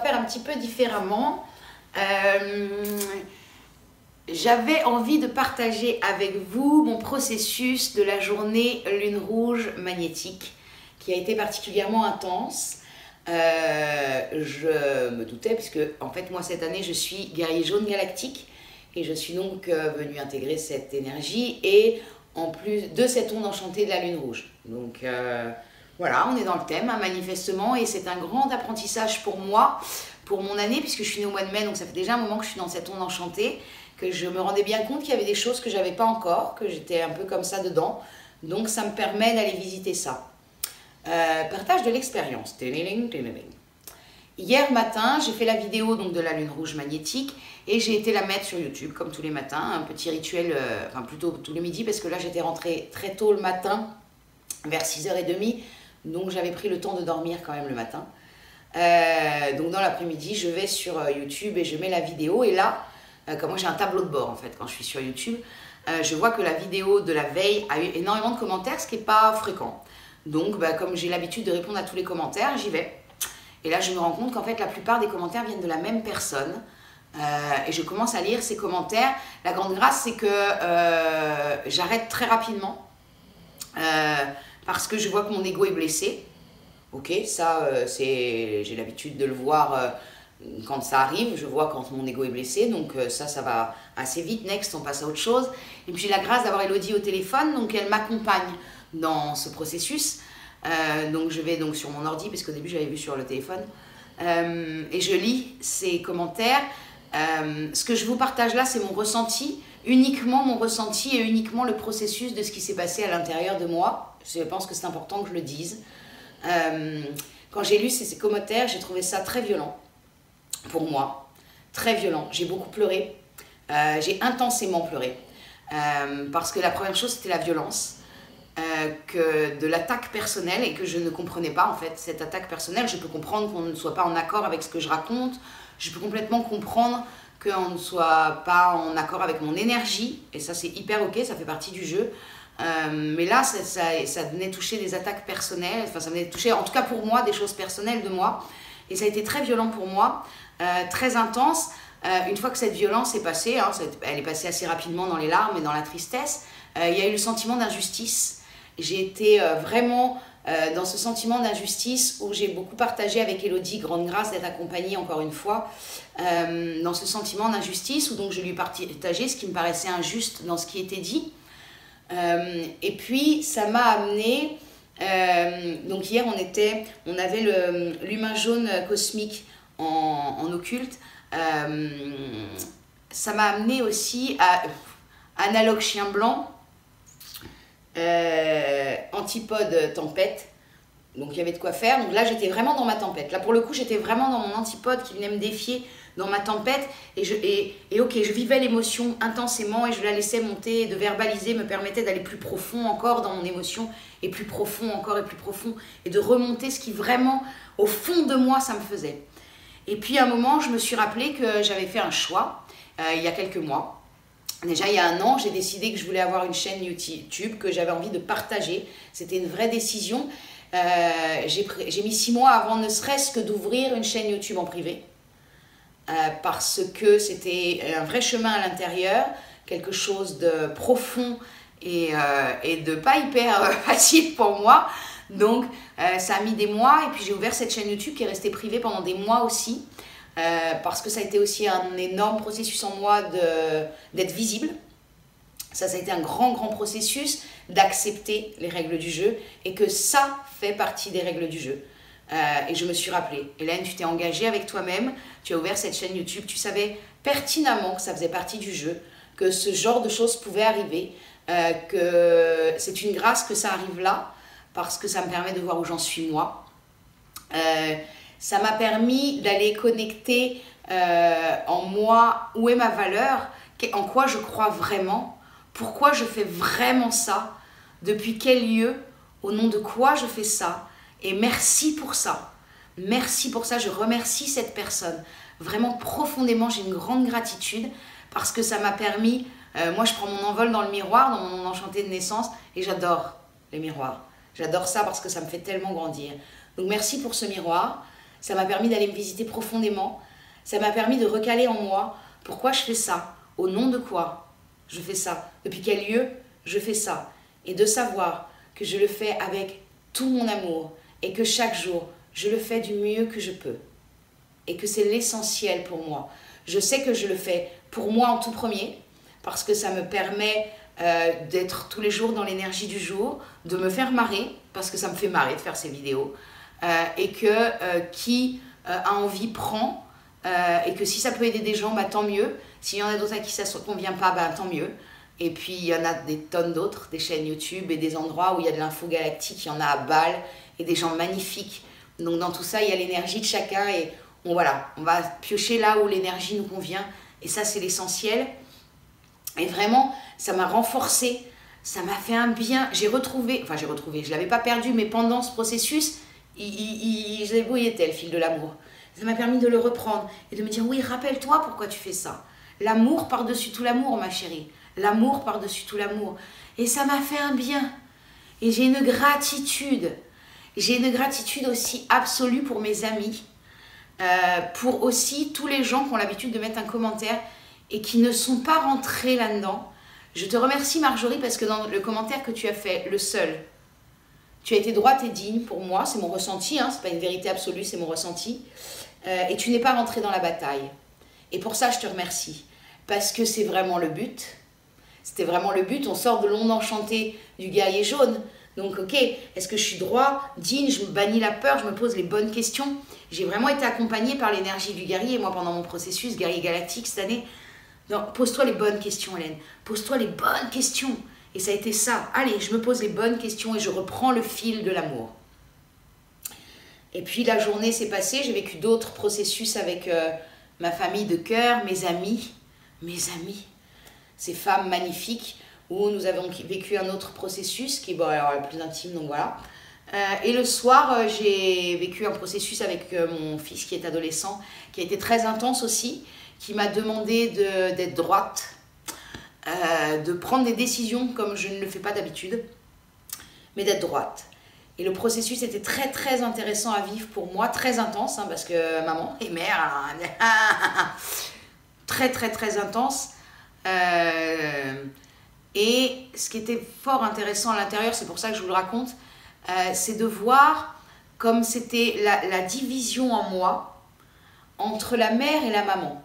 faire un petit peu différemment. J'avais envie de partager avec vous mon processus de la journée lune rouge magnétique qui a été particulièrement intense. Je me doutais puisque en fait moi cette année je suis guerrier jaune galactique et je suis donc venue intégrer cette énergie et en plus de cette onde enchantée de la lune rouge. Donc voilà, on est dans le thème hein, manifestement et c'est un grand apprentissage pour moi, pour mon année puisque je suis née au mois de mai donc ça fait déjà un moment que je suis dans cette onde enchantée, que je me rendais bien compte qu'il y avait des choses que j'avais pas encore, que j'étais un peu comme ça dedans, donc ça me permet d'aller visiter ça. Partage de l'expérience. Hier matin, j'ai fait la vidéo donc, de la lune rouge magnétique et j'ai été la mettre sur YouTube comme tous les matins, un petit rituel, enfin plutôt tous les midis parce que là j'étais rentrée très tôt le matin, vers 6h30, donc j'avais pris le temps de dormir quand même le matin. Donc dans l'après-midi, je vais sur YouTube et je mets la vidéo et là, comme moi j'ai un tableau de bord en fait quand je suis sur YouTube, je vois que la vidéo de la veille a eu énormément de commentaires, ce qui n'est pas fréquent. Donc, comme j'ai l'habitude de répondre à tous les commentaires, j'y vais. Et là, je me rends compte qu'en fait, la plupart des commentaires viennent de la même personne. Et je commence à lire ces commentaires. La grande grâce, c'est que j'arrête très rapidement. Parce que je vois que mon ego est blessé. Ok, ça, j'ai l'habitude de le voir quand ça arrive. Je vois quand mon ego est blessé. Donc ça va assez vite. Next, on passe à autre chose. Et puis j'ai la grâce d'avoir Elodie au téléphone. Donc elle m'accompagne dans ce processus. Donc je vais donc sur mon ordi parce qu'au début j'avais vu sur le téléphone et je lis ces commentaires. Ce que je vous partage là c'est mon ressenti, uniquement mon ressenti et uniquement le processus de ce qui s'est passé à l'intérieur de moi. Je pense que c'est important que je le dise. Quand j'ai lu ces commentaires, j'ai trouvé ça très violent pour moi, très violent. J'ai beaucoup pleuré, j'ai intensément pleuré parce que la première chose c'était la violence. Que de l'attaque personnelle et que je ne comprenais pas en fait cette attaque personnelle. Je peux comprendre qu'on ne soit pas en accord avec ce que je raconte, je peux complètement comprendre qu'on ne soit pas en accord avec mon énergie et ça c'est hyper ok, ça fait partie du jeu, mais là ça venait toucher des attaques personnelles, enfin ça venait toucher en tout cas pour moi des choses personnelles de moi et ça a été très violent pour moi, très intense. Une fois que cette violence est passée, hein, elle est passée assez rapidement dans les larmes et dans la tristesse, il y a eu le sentiment d'injustice. J'ai été vraiment dans ce sentiment d'injustice où j'ai beaucoup partagé avec Elodie, grande grâce d'être accompagnée encore une fois, dans ce sentiment d'injustice où donc je lui partageais ce qui me paraissait injuste dans ce qui était dit. Et puis ça m'a amené, donc hier on avait l'humain jaune cosmique en occulte, ça m'a amené aussi à analogue chien blanc, antipode tempête, donc il y avait de quoi faire. Donc là j'étais vraiment dans ma tempête, là pour le coup j'étais vraiment dans mon antipode qui venait me défier dans ma tempête et ok, je vivais l'émotion intensément et je la laissais monter, et de verbaliser me permettait d'aller plus profond encore dans mon émotion et plus profond encore et plus profond et de remonter ce qui vraiment au fond de moi ça me faisait. Et puis à un moment je me suis rappelé que j'avais fait un choix il y a quelques mois. Déjà, il y a un an, j'ai décidé que je voulais avoir une chaîne YouTube, que j'avais envie de partager. C'était une vraie décision. J'ai mis 6 mois avant ne serait-ce que d'ouvrir une chaîne YouTube en privé. Parce que c'était un vrai chemin à l'intérieur, quelque chose de profond et de pas hyper facile pour moi. Donc, ça a mis des mois. Et puis, j'ai ouvert cette chaîne YouTube qui est restée privée pendant des mois aussi. Parce que ça a été aussi un énorme processus en moi d'être visible. Ça a été un grand processus d'accepter les règles du jeu et que ça fait partie des règles du jeu. Et je me suis rappelé, Hélène, tu t'es engagée avec toi-même, tu as ouvert cette chaîne YouTube, tu savais pertinemment que ça faisait partie du jeu, que ce genre de choses pouvait arriver, que c'est une grâce que ça arrive là, parce que ça me permet de voir où j'en suis moi. Ça m'a permis d'aller connecter en moi où est ma valeur, en quoi je crois vraiment, pourquoi je fais vraiment ça, depuis quel lieu, au nom de quoi je fais ça. Et merci pour ça. Merci pour ça, je remercie cette personne. Vraiment profondément, j'ai une grande gratitude parce que ça m'a permis, moi je prends mon envol dans le miroir, dans mon enchanté de naissance et j'adore les miroirs. J'adore ça parce que ça me fait tellement grandir. Donc merci pour ce miroir. Ça m'a permis d'aller me visiter profondément. Ça m'a permis de recaler en moi pourquoi je fais ça, au nom de quoi je fais ça, depuis quel lieu je fais ça. Et de savoir que je le fais avec tout mon amour et que chaque jour, je le fais du mieux que je peux. Et que c'est l'essentiel pour moi. Je sais que je le fais pour moi en tout premier, parce que ça me permet d'être tous les jours dans l'énergie du jour, de me faire marrer, parce que ça me fait marrer de faire ces vidéos, et que qui a envie prend, et que si ça peut aider des gens, bah, tant mieux. S'il y en a d'autres à qui ça ne convient pas, bah, tant mieux. Et puis il y en a des tonnes d'autres, des chaînes YouTube et des endroits où il y a de l'info galactique, il y en a à Bâle, et des gens magnifiques. Donc dans tout ça, il y a l'énergie de chacun, et on va piocher là où l'énergie nous convient, et ça c'est l'essentiel. Et vraiment, ça m'a renforcé, ça m'a fait un bien. J'ai retrouvé, je ne l'avais pas perdu, mais pendant ce processus, je débrouillais le fil de l'amour. Ça m'a permis de le reprendre et de me dire, oui, rappelle-toi pourquoi tu fais ça. L'amour par-dessus tout l'amour, ma chérie. L'amour par-dessus tout l'amour. Et ça m'a fait un bien. Et j'ai une gratitude. J'ai une gratitude aussi absolue pour mes amis, pour aussi tous les gens qui ont l'habitude de mettre un commentaire et qui ne sont pas rentrés là-dedans. Je te remercie Marjorie, parce que dans le commentaire que tu as fait, le seul, tu as été droite et digne pour moi, c'est mon ressenti, hein, c'est pas une vérité absolue, c'est mon ressenti, et tu n'es pas rentré dans la bataille. Et pour ça, je te remercie, parce que c'est vraiment le but. C'était vraiment le but, on sort de l'onde enchantée du guerrier jaune. Donc ok, est-ce que je suis droit, digne, je me bannis la peur, je me pose les bonnes questions. J'ai vraiment été accompagnée par l'énergie du guerrier, moi pendant mon processus guerrier galactique cette année. Donc pose-toi les bonnes questions Hélène, pose-toi les bonnes questions. Et ça a été ça, allez, je me pose les bonnes questions et je reprends le fil de l'amour. Et puis la journée s'est passée, j'ai vécu d'autres processus avec ma famille de cœur, mes amis, ces femmes magnifiques, où nous avons vécu un autre processus qui est bon, alors, le plus intime, donc voilà. Et le soir, j'ai vécu un processus avec mon fils qui est adolescent, qui a été très intense aussi, qui m'a demandé d'être droite, de prendre des décisions comme je ne le fais pas d'habitude, mais d'être droite. Et le processus était très très intéressant à vivre pour moi, très intense, hein, parce que maman et mère, très très très intense. Et ce qui était fort intéressant à l'intérieur, c'est pour ça que je vous le raconte, c'est de voir comme c'était la division en moi entre la mère et la maman.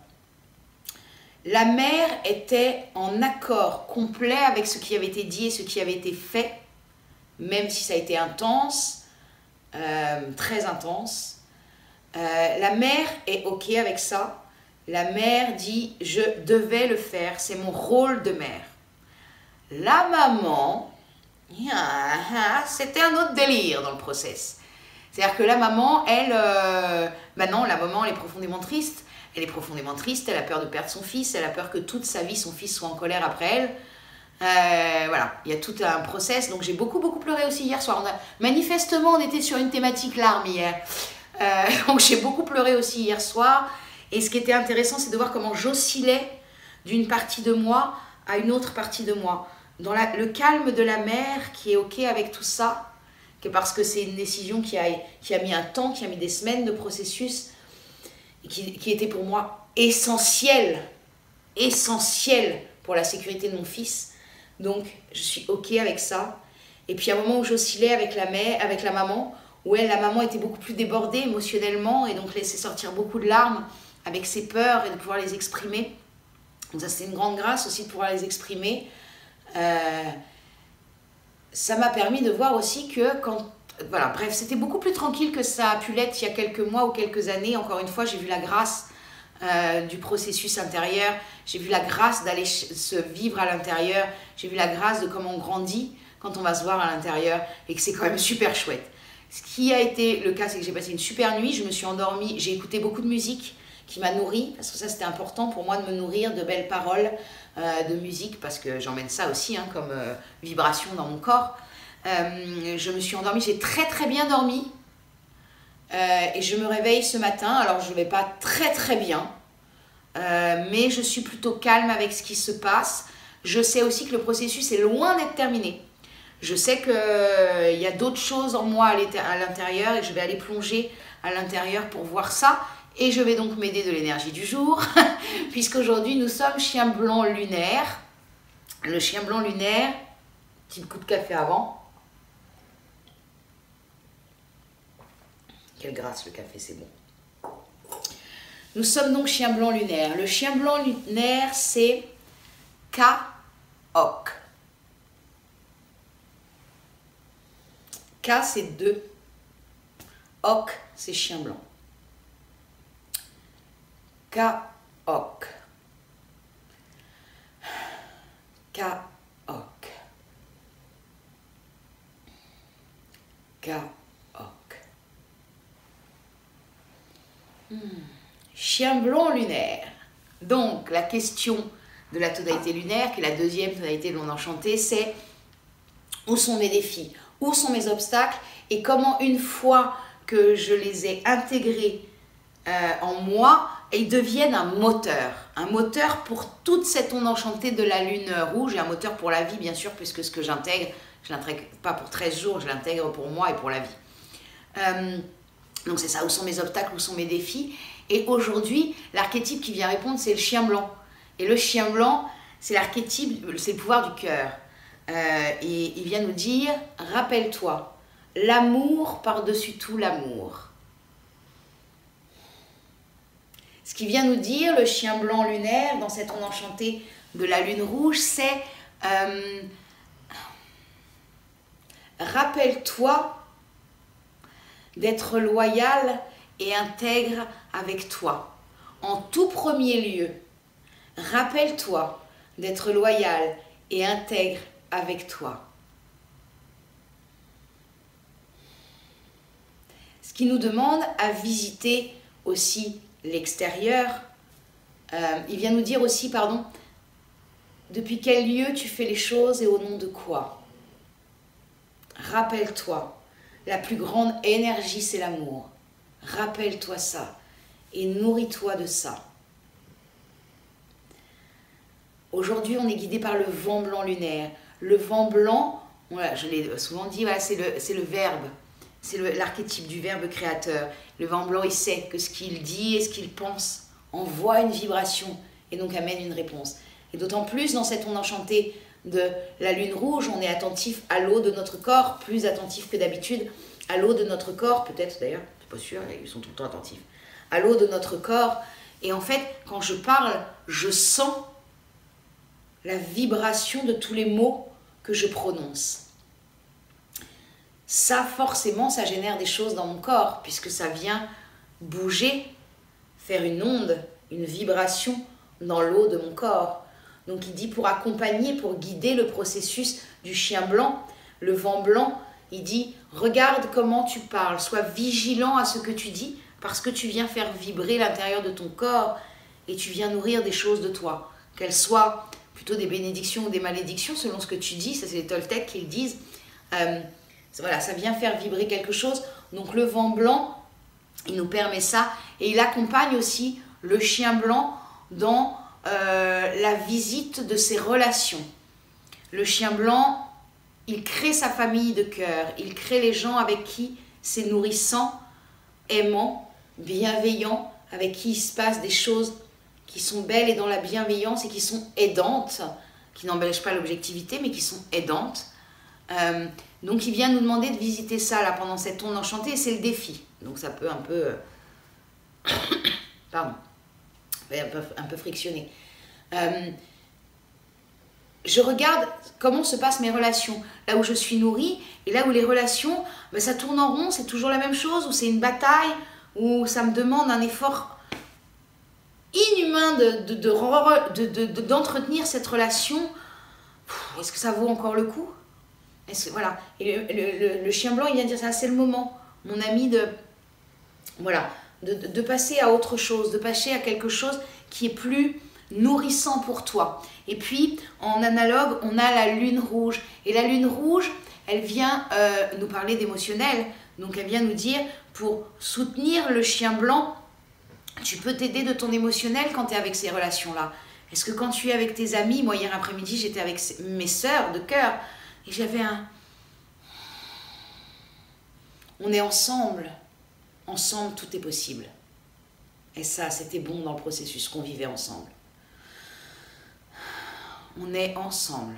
La mère était en accord complet avec ce qui avait été dit et ce qui avait été fait, même si ça a été intense, très intense. La mère est OK avec ça. La mère dit « je devais le faire, c'est mon rôle de mère ». La maman, c'était un autre délire dans le process. C'est-à-dire que la maman, elle, non, la maman, elle est profondément triste. Elle est profondément triste, elle a peur de perdre son fils, elle a peur que toute sa vie, son fils soit en colère après elle. Voilà, il y a tout un process. Donc j'ai beaucoup pleuré aussi hier soir. Manifestement, on était sur une thématique larmes hier. Donc j'ai beaucoup pleuré aussi hier soir. Et ce qui était intéressant, c'est de voir comment j'oscillais d'une partie de moi à une autre partie de moi. Dans le calme de la mère qui est OK avec tout ça, parce que c'est une décision qui a mis un temps, qui a mis des semaines de processus, qui était pour moi essentielle pour la sécurité de mon fils. Donc je suis OK avec ça. Et puis à un moment où j'oscillais avec la maman, où la maman était beaucoup plus débordée émotionnellement et donc laissait sortir beaucoup de larmes avec ses peurs et de pouvoir les exprimer. Donc ça c'était une grande grâce aussi de pouvoir les exprimer. Ça m'a permis de voir aussi que quand... Voilà, bref, c'était beaucoup plus tranquille que ça a pu l'être il y a quelques mois ou quelques années. Encore une fois, j'ai vu la grâce du processus intérieur. J'ai vu la grâce d'aller se vivre à l'intérieur. J'ai vu la grâce de comment on grandit quand on va se voir à l'intérieur et que c'est quand même super chouette. Ce qui a été le cas, c'est que j'ai passé une super nuit. Je me suis endormie. J'ai écouté beaucoup de musique qui m'a nourrie, parce que ça, c'était important pour moi de me nourrir de belles paroles, de musique, parce que j'emmène ça aussi hein, comme vibration dans mon corps. Je me suis endormie, j'ai très très bien dormi et je me réveille ce matin, alors je ne vais pas très très bien, mais je suis plutôt calme avec ce qui se passe. Je sais aussi que le processus est loin d'être terminé. Je sais qu'il y a d'autres choses en moi à l'intérieur et je vais aller plonger à l'intérieur pour voir ça. Et je vais donc m'aider de l'énergie du jour, puisqu'aujourd'hui nous sommes chien blanc lunaire. Le chien blanc lunaire, petit coup de café avant. Quelle grâce le café, c'est bon. Nous sommes donc chien blanc lunaire. Le chien blanc lunaire, c'est Ka-Ok. Ka, c'est 2. Ok, c'est chien blanc. Ka-Ok. Ka-Ok. Ka-Ok. Chien blanc lunaire. Donc, la question de la tonalité lunaire, qui est la deuxième tonalité de l'onde enchantée, c'est où sont mes défis, où sont mes obstacles et comment une fois que je les ai intégrés en moi, ils deviennent un moteur pour toute cette onde enchantée de la lune rouge et un moteur pour la vie bien sûr, puisque ce que j'intègre, je ne l'intègre pas pour 13 jours, je l'intègre pour moi et pour la vie. Donc c'est ça, où sont mes obstacles, où sont mes défis. Et aujourd'hui, l'archétype qui vient répondre, c'est le chien blanc. Et le chien blanc, c'est l'archétype, c'est le pouvoir du cœur. Et il vient nous dire, rappelle-toi, l'amour par-dessus tout l'amour. Ce qui vient nous dire, le chien blanc lunaire, dans cette onde enchantée de la lune rouge, c'est rappelle-toi d'être loyal et intègre avec toi. En tout premier lieu, rappelle-toi d'être loyal et intègre avec toi. Ce qui nous demande à visiter aussi l'extérieur. Il vient nous dire aussi, depuis quel lieu tu fais les choses et au nom de quoi. Rappelle-toi, la plus grande énergie, c'est l'amour. Rappelle-toi ça et nourris-toi de ça. Aujourd'hui, on est guidé par le vent blanc lunaire. Le vent blanc, voilà, je l'ai souvent dit, voilà, c'est le verbe. C'est l'archétype du verbe créateur. Le vent blanc, il sait que ce qu'il dit et ce qu'il pense envoie une vibration et donc amène une réponse. Et d'autant plus dans cette onde enchantée de la lune rouge, on est attentif à l'eau de notre corps, plus attentif que d'habitude à l'eau de notre corps, peut-être d'ailleurs, je ne suis pas sûre, ils sont tout le temps attentifs, à l'eau de notre corps. Et en fait, quand je parle, je sens la vibration de tous les mots que je prononce. Ça, forcément, ça génère des choses dans mon corps, puisque ça vient bouger, faire une onde, une vibration dans l'eau de mon corps. Donc il dit pour accompagner, pour guider le processus du chien blanc, le vent blanc, il dit regarde comment tu parles, sois vigilant à ce que tu dis, parce que tu viens faire vibrer l'intérieur de ton corps et tu viens nourrir des choses de toi, qu'elles soient plutôt des bénédictions ou des malédictions selon ce que tu dis, ça c'est les Toltecs qui le disent. Voilà, ça vient faire vibrer quelque chose. Donc le vent blanc, il nous permet ça. Et il accompagne aussi le chien blanc dans la visite de ses relations. Le chien blanc, il crée sa famille de cœur. Il crée les gens avec qui c'est nourrissant, aimant, bienveillant, avec qui il se passe des choses qui sont belles et dans la bienveillance et qui sont aidantes, qui n'embellissent pas l'objectivité, mais qui sont aidantes. Donc il vient nous demander de visiter ça là pendant cette onde enchantée et c'est le défi. Donc ça peut un peu pardon, un peu frictionner. Je regarde comment se passent mes relations, là où je suis nourrie et là où les relations, ça tourne en rond, c'est toujours la même chose, ou c'est une bataille, où ça me demande un effort inhumain d'entretenir cette relation. Est-ce que ça vaut encore le coup? Voilà. Et le chien blanc, il vient dire ça, c'est le moment, mon ami, de passer à autre chose, de passer à quelque chose qui est plus nourrissant pour toi. Et puis, en analogue, on a la lune rouge. Et la lune rouge, elle vient nous parler d'émotionnel. Donc, elle vient nous dire, pour soutenir le chien blanc, tu peux t'aider de ton émotionnel quand tu es avec ces relations-là. Est-ce que quand tu es avec tes amis, moi hier après-midi, j'étais avec mes sœurs de cœur, et j'avais On est ensemble. Ensemble, tout est possible. Et ça, c'était bon dans le processus qu'on vivait ensemble. On est ensemble.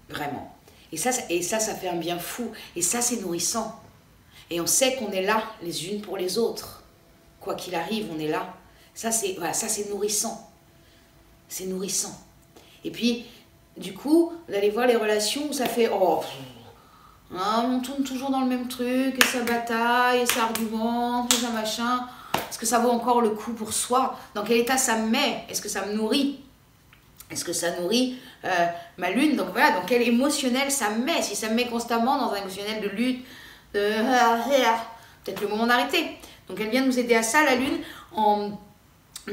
Vraiment. Et ça, ça fait un bien fou. Et ça, c'est nourrissant. Et on sait qu'on est là, les unes pour les autres. Quoi qu'il arrive, on est là. Ça, c'est voilà, nourrissant. C'est nourrissant. Et puis, du coup, vous allez voir les relations où ça fait... Oh, hein, on tourne toujours dans le même truc, et ça bataille, et ça argumente, et ça machin. Est-ce que ça vaut encore le coup pour soi? Dans quel état ça me met? Est-ce que ça me nourrit? Est-ce que ça nourrit ma lune? Donc voilà, dans quel émotionnel ça me met? Si ça me met constamment dans un émotionnel de lutte, peut-être le moment d'arrêter. Donc elle vient nous aider à ça, la lune. En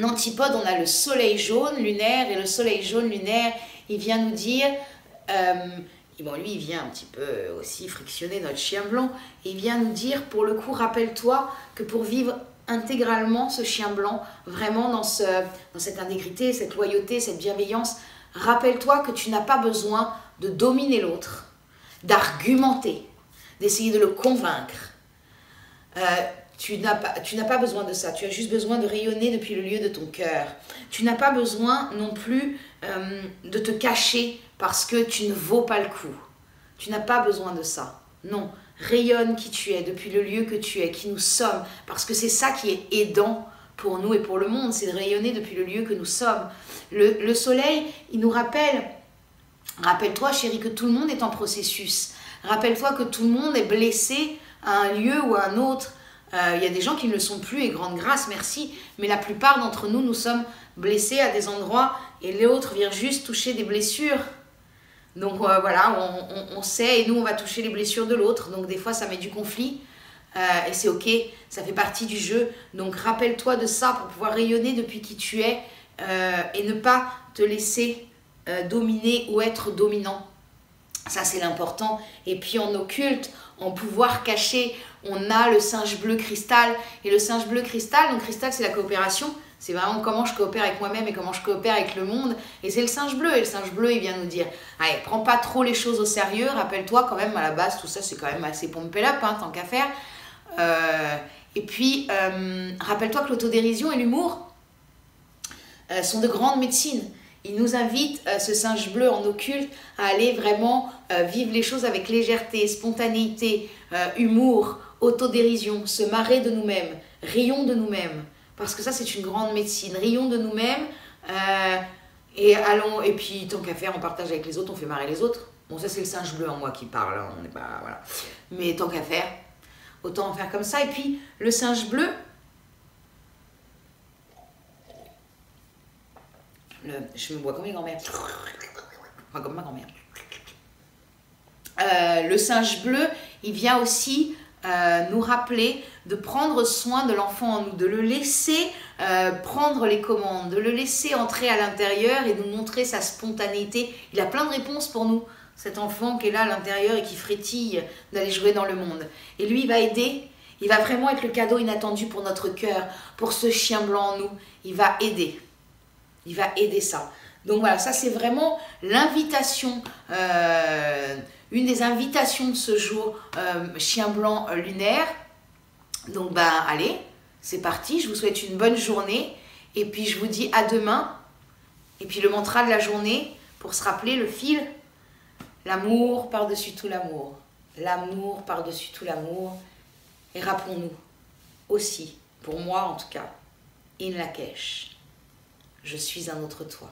antipode, on a le soleil jaune lunaire, et le soleil jaune lunaire, il vient nous dire... bon, lui, il vient un petit peu aussi frictionner notre chien blanc. Et il vient nous dire, pour le coup, rappelle-toi que pour vivre intégralement ce chien blanc, vraiment dans cette intégrité, cette loyauté, cette bienveillance, rappelle-toi que tu n'as pas besoin de dominer l'autre, d'argumenter, d'essayer de le convaincre. Tu n'as pas besoin de ça, tu as juste besoin de rayonner depuis le lieu de ton cœur. Tu n'as pas besoin non plus de te cacher parce que tu ne vaux pas le coup. Tu n'as pas besoin de ça. Non, rayonne qui tu es depuis le lieu que tu es, qui nous sommes, parce que c'est ça qui est aidant pour nous et pour le monde, c'est de rayonner depuis le lieu que nous sommes. Le soleil, il nous rappelle, rappelle-toi chérie, que tout le monde est en processus. Rappelle-toi que tout le monde est blessé à un lieu ou à un autre. Il y a des gens qui ne le sont plus, et grande grâce, merci, mais la plupart d'entre nous, nous sommes blessés à des endroits et l'autre vient juste toucher des blessures. Donc voilà, on sait, et nous on va toucher les blessures de l'autre, donc des fois ça met du conflit, et c'est ok, ça fait partie du jeu. Donc rappelle-toi de ça pour pouvoir rayonner depuis qui tu es, et ne pas te laisser dominer ou être dominant. Ça c'est l'important. Et puis en occulte, en pouvoir caché, on a le singe bleu cristal, et le singe bleu cristal, donc cristal c'est la coopération. C'est vraiment comment je coopère avec moi-même et comment je coopère avec le monde. Et c'est le singe bleu. Et le singe bleu, il vient nous dire, allez, prends pas trop les choses au sérieux. Rappelle-toi quand même, à la base, tout ça, c'est quand même assez pompé up, hein, tant qu'à faire. Et puis, rappelle-toi que l'autodérision et l'humour sont de grandes médecines. Il nous invite, ce singe bleu en occulte, à aller vraiment vivre les choses avec légèreté, spontanéité, humour, autodérision, se marrer de nous-mêmes, rions de nous-mêmes. Parce que ça, c'est une grande médecine. Rions de nous-mêmes et allons. Et puis, tant qu'à faire, on partage avec les autres, on fait marrer les autres. Bon, ça, c'est le singe bleu en moi qui parle. Hein, on n'est pas. Voilà. Mais tant qu'à faire, autant en faire comme ça. Et puis, le singe bleu. Je me bois comme mes grand-mères. Enfin, comme ma grand-mère. Le singe bleu, il vient aussi nous rappeler de prendre soin de l'enfant en nous, de le laisser prendre les commandes, de le laisser entrer à l'intérieur et nous montrer sa spontanéité. Il a plein de réponses pour nous, cet enfant qui est là à l'intérieur et qui frétille d'aller jouer dans le monde. Et lui, il va aider, il va vraiment être le cadeau inattendu pour notre cœur, pour ce chien blanc en nous. Il va aider ça. Donc voilà, ça c'est vraiment l'invitation, une des invitations de ce jour, chien blanc lunaire. Donc allez, c'est parti, je vous souhaite une bonne journée, et puis je vous dis à demain. Et puis le mantra de la journée, pour se rappeler le fil, l'amour par-dessus tout l'amour, l'amour par-dessus tout l'amour, et rappelons-nous aussi, pour moi en tout cas, In Lakesh, je suis un autre toi.